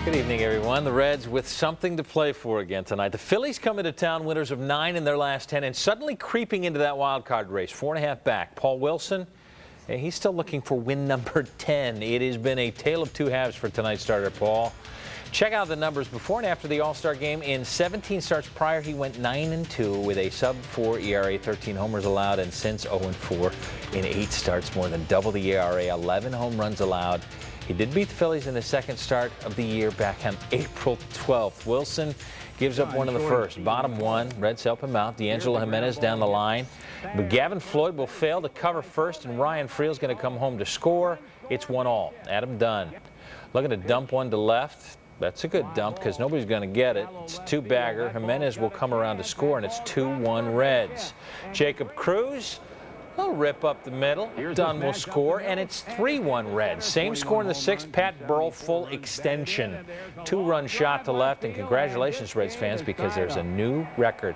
Good evening, everyone. The Reds with something to play for again tonight. The Phillies come into town winners of 9 in their last 10 and suddenly creeping into that wild card race. 4.5 back. Paul Wilson, he's still looking for win number 10. It has been a tale of two halves for tonight's starter, Paul. Check out the numbers before and after the All-Star game. In 17 starts prior, he went 9-2 with a sub-4 ERA, 13 homers allowed, and since 0-4 in 8 starts, more than double the ERA, 11 home runs allowed. He did beat the Phillies in the second start of the year back on April 12th. Wilson gives up one of the first. Bottom one. Reds help him out. D'Angelo Jimenez down the line. But Gavin Floyd will fail to cover first, and Ryan Friel's going to come home to score. It's 1-all. Adam Dunn looking to dump one to left. That's a good dump because nobody's going to get it. It's a two-bagger. Jimenez will come around to score, and it's 2-1 Reds. Jacob Cruz, he'll rip up the middle. Dunn will score, and it's 3-1 Reds. Same score in the sixth. Pat Burrell full extension. 2-run shot to left, and congratulations, Reds fans, because there's a new record.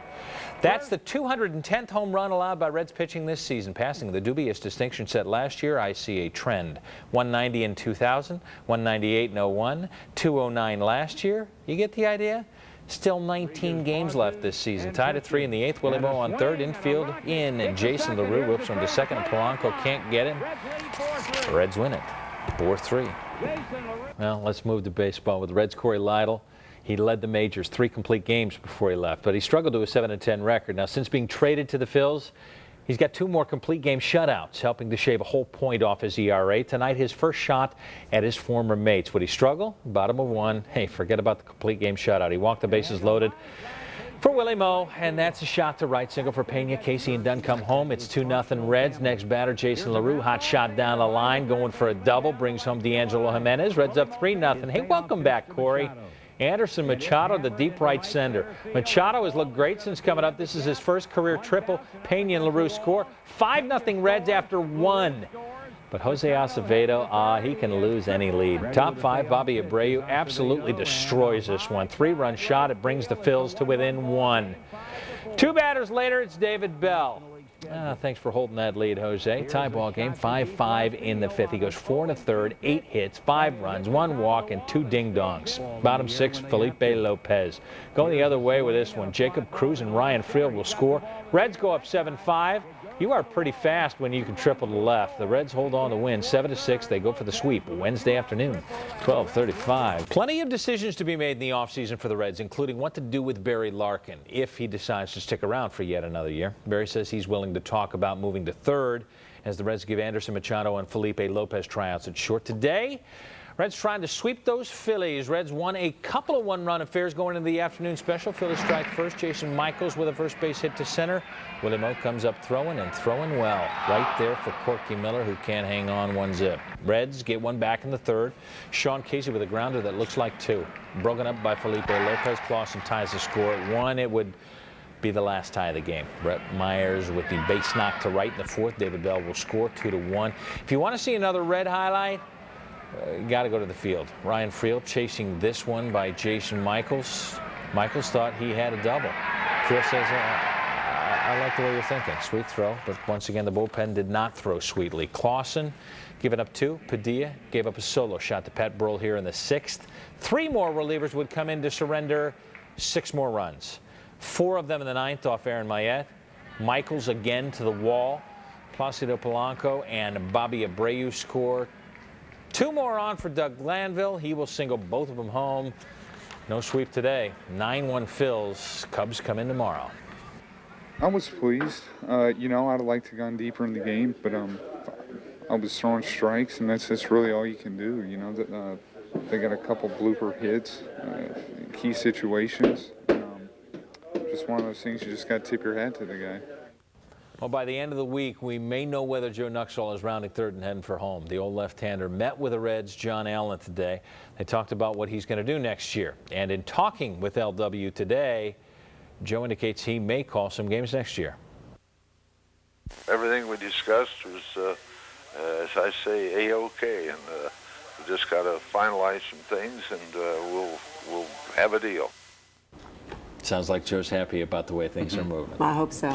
That's the 210th home run allowed by Reds pitching this season, passing the dubious distinction set last year. I see a trend. 190 in 2000, 198 in 01, 209 last year. You get the idea? Still 19 games left this season. Tied at 3 in the 8th. Willie Moe on third. Infield in. And Jason LaRue whips him to second. And Polanco can't get him. The Reds win it. 4-3. Well, let's move to baseball with Reds' Corey Lidle. He led the majors 3 complete games before he left, but he struggled to a 7-10 record. Now, since being traded to the Phils, he's got 2 more complete game shutouts, helping to shave a whole point off his ERA. Tonight, his first shot at his former mates. Would he struggle? Bottom of 1. Hey, forget about the complete game shutout. He walked the bases loaded for Willie Moe, and that's a shot to right. Single for Pena. Casey and Dunn come home. It's 2-0 Reds. Next batter, Jason LaRue. Hot shot down the line, going for a double. Brings home D'Angelo Jimenez. Reds up 3-0. Hey, welcome back, Corey. Anderson Machado, the deep right center. Machado has looked great since coming up. This is his first career triple. Pena and LaRue score. 5-0 Reds after 1. But Jose Acevedo, he can lose any lead. Top 5, Bobby Abreu absolutely destroys this one. 3-run shot. It brings the Phils to within 1. 2 batters later, it's David Bell. Thanks for holding that lead, Jose. Tie ball game, 5-5 in the 5th. He goes 4 1/3, 8 hits, 5 runs, 1 walk, and 2 ding-dongs. Bottom 6, Felipe Lopez. Going the other way with this one, Jacob Cruz and Ryan Friel will score. Reds go up 7-5. You are pretty fast when you can triple to left. The Reds hold on to win 7-6. They go for the sweep Wednesday afternoon, 12:35. Plenty of decisions to be made in the offseason for the Reds, including what to do with Barry Larkin if he decides to stick around for yet another year. Barry says he's willing to talk about moving to third as the Reds give Anderson Machado and Felipe Lopez tryouts at short. Today, Reds trying to sweep those Phillies. Reds won a couple of one-run affairs going into the afternoon special. Phillies strike first. Jason Michaels with a first base hit to center. Willie Moe comes up throwing and throwing well. Right there for Corky Miller, who can't hang on 1-zip. Reds get one back in the 3rd. Sean Casey with a grounder that looks like 2. Broken up by Felipe Lopez. Clausen ties the score at 1. It would be the last tie of the game. Brett Myers with the base knock to right in the 4th. David Bell will score 2-1. If you want to see another Red highlight, you got to go to the field. Ryan Friel chasing this one by Jason Michaels. Michaels thought he had a double. Friel says, I like the way you're thinking. Sweet throw, but once again, the bullpen did not throw sweetly. Clausen giving up 2. Padilla gave up a solo shot to Pat Burrell here in the 6th. 3 more relievers would come in to surrender 6 more runs. 4 of them in the 9th off Aaron Mayette. Michaels again to the wall. Placido Polanco and Bobby Abreu score. 2 more on for Doug Glanville. He will single both of them home. No sweep today. 9-1 Phils. Cubs come in tomorrow. I was pleased. I'd like to have gone deeper in the game, but I was throwing strikes, and that's really all you can do. They got a couple blooper hits, key situations. Just one of those things you just got to tip your hat to the guy. Well, by the end of the week, we may know whether Joe Nuxhall is rounding third and heading for home. The old left-hander met with the Reds' John Allen today. They talked about what he's going to do next year. And in talking with LW today, Joe indicates he may call some games next year. Everything we discussed was, as I say, A-OK, and we just got to finalize some things, and we'll have a deal. Sounds like Joe's happy about the way things are moving. I hope so.